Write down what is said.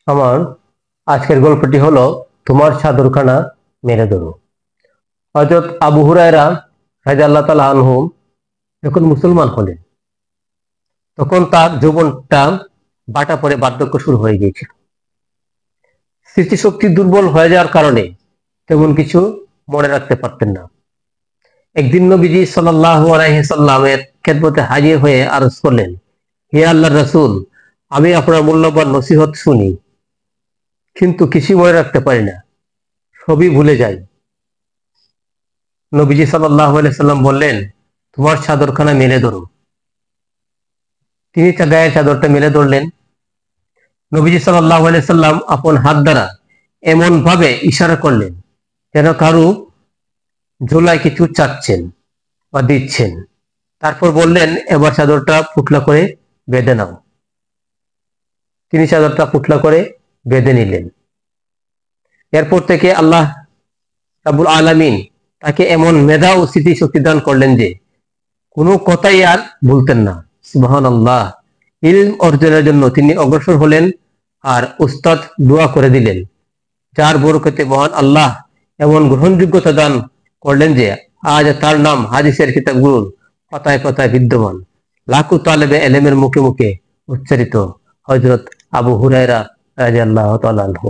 আমার আজকের গল্পটি হলো তোমার চাদরখানা মেলে ধরো। হযরত আবু হুরায়রা রাদিয়াল্লাহু তাআলা আনহু যখন মুসলমান হলেন তখন তার যৌবনটা বাটা পড়ে বার্ধক্য শুরু হয়ে গিয়েছিল। স্মৃতিশক্তি দুর্বল হয়ে যাওয়ার কারণে তেমন কিছু মনে রাখতে পারতেন না। একদিন নবীজি সাল্লাল্লাহু আলাইহি সাল্লামের খেদমতে হাজির হয়ে আরজ করলেন, হে আল্লাহর রাসূল, আমি আপনার মূল্যবান নসিহত শুনি, কিন্তু কিছুই মনে রাখতে পারি না, সবই ভুলে যাই। নবীজি সাল্লাল্লাহু আলাইহি সাল্লাম বললেন, তোমার চাদরখানা মেলে ধরো। তিনি তার গায়ের চাদরটা মেলে ধরলেন। নবীজি সাল্লাল্লাহু আলাইহি সাল্লাম আপন হাত দ্বারা এমন ভাবে ইশারা করলেন যেন কারু ঝোলায় কিছু চাচ্ছেন বা দিচ্ছেন। তারপর বললেন, এবার চাদরটা পুটলা করে বেঁধে নাও। তিনি চাদরটা পুটলা করে বেঁধে নিলেন। এরপর থেকে আল্লাহ রাব্বুল আলামিন তাকে এমন মেধা ও স্মৃতিশক্তি দান করলেন যে কোনো কথাই আর ভুলতেন না। সুবহানাল্লাহ। ইলম অর্জনের জন্য তিনি অগ্রসর হলেন আর উস্তাদ দোয়া করে দিলেন, যার বরকতে মহান আল্লাহ এমন গ্রহণযোগ্যতা দান করলেন যে আজ তার নাম হাদিসের কিতাবগুলোর পাতায় পাতায় বিদ্যমান। লাখো তালেবে এলেমের মুখে মুখে উচ্চারিত হযরত আবু হুরায়রা রাদিয়াল্লাহু তাআলা আনহু।